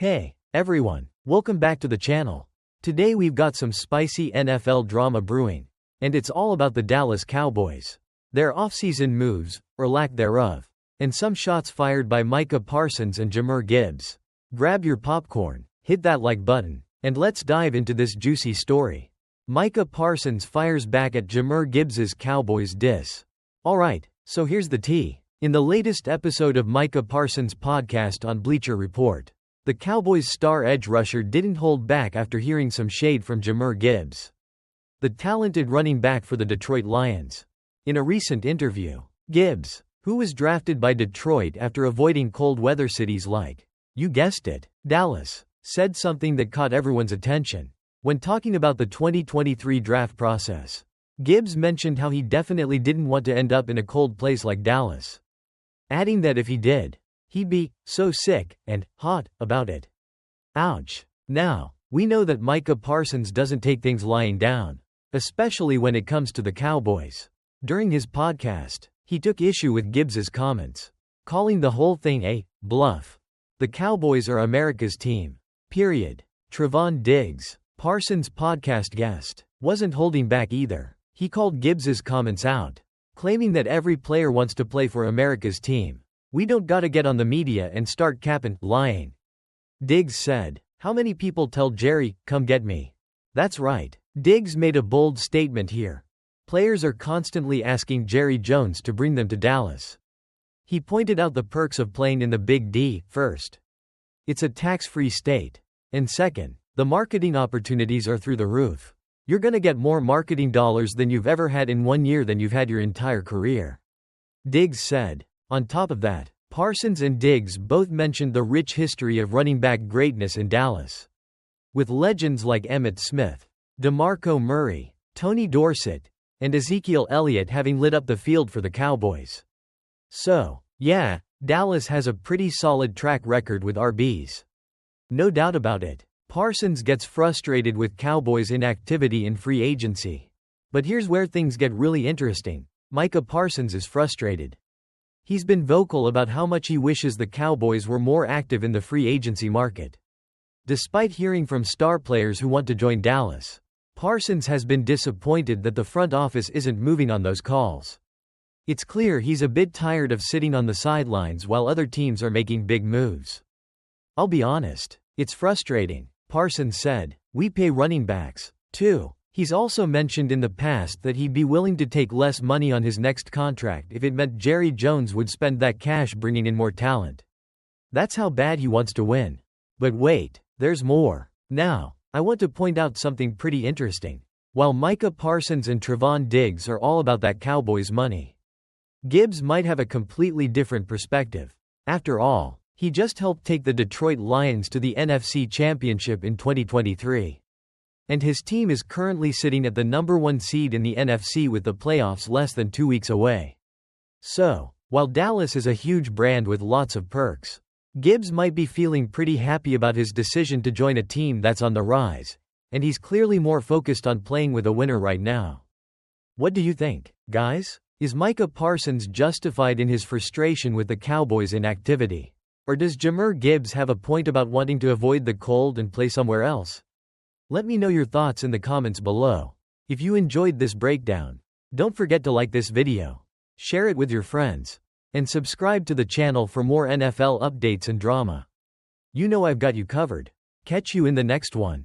Hey, everyone, welcome back to the channel. Today we've got some spicy NFL drama brewing, and it's all about the Dallas Cowboys, their offseason moves, or lack thereof, and some shots fired by Micah Parsons and Jahmyr Gibbs. Grab your popcorn, hit that like button, and let's dive into this juicy story. Micah Parsons fires back at Jahmyr Gibbs's Cowboys diss. Alright, so here's the tea. In the latest episode of Micah Parsons' podcast on Bleacher Report, the Cowboys' star edge rusher didn't hold back after hearing some shade from Jahmyr Gibbs, the talented running back for the Detroit Lions. In a recent interview, Gibbs, who was drafted by Detroit after avoiding cold weather cities like, you guessed it, Dallas, said something that caught everyone's attention. When talking about the 2023 draft process, Gibbs mentioned how he definitely didn't want to end up in a cold place like Dallas, adding that if he did, he'd be so sick and hot about it. Ouch. Now, we know that Micah Parsons doesn't take things lying down, especially when it comes to the Cowboys. During his podcast, he took issue with Gibbs's comments, calling the whole thing a bluff. The Cowboys are America's team. Period. Trevon Diggs, Parsons' podcast guest, wasn't holding back either. He called Gibbs's comments out, claiming that every player wants to play for America's team. We don't gotta get on the media and start capping, lying. Diggs said, how many people tell Jerry, come get me? That's right. Diggs made a bold statement here. Players are constantly asking Jerry Jones to bring them to Dallas. He pointed out the perks of playing in the Big D. First, it's a tax-free state. And second, the marketing opportunities are through the roof. You're gonna get more marketing dollars than you've ever had in 1 year than you've had your entire career. Diggs said. On top of that, Parsons and Diggs both mentioned the rich history of running back greatness in Dallas, with legends like Emmitt Smith, DeMarco Murray, Tony Dorsett, and Ezekiel Elliott having lit up the field for the Cowboys. So, yeah, Dallas has a pretty solid track record with RBs. No doubt about it. Parsons gets frustrated with Cowboys' inactivity in free agency. But here's where things get really interesting. Micah Parsons is frustrated. He's been vocal about how much he wishes the Cowboys were more active in the free agency market. Despite hearing from star players who want to join Dallas, Parsons has been disappointed that the front office isn't moving on those calls. It's clear he's a bit tired of sitting on the sidelines while other teams are making big moves. I'll be honest, it's frustrating, Parsons said. We pay running backs, too. He's also mentioned in the past that he'd be willing to take less money on his next contract if it meant Jerry Jones would spend that cash bringing in more talent. That's how bad he wants to win. But wait, there's more. Now, I want to point out something pretty interesting. While Micah Parsons and Trevon Diggs are all about that Cowboys money, Gibbs might have a completely different perspective. After all, he just helped take the Detroit Lions to the NFC Championship in 2023. And his team is currently sitting at the #1 seed in the NFC with the playoffs less than 2 weeks away. So, while Dallas is a huge brand with lots of perks, Gibbs might be feeling pretty happy about his decision to join a team that's on the rise, and he's clearly more focused on playing with a winner right now. What do you think, guys? Is Micah Parsons justified in his frustration with the Cowboys' inactivity? Or does Jahmyr Gibbs have a point about wanting to avoid the cold and play somewhere else? Let me know your thoughts in the comments below. If you enjoyed this breakdown, don't forget to like this video, share it with your friends, and subscribe to the channel for more NFL updates and drama. You know I've got you covered. Catch you in the next one.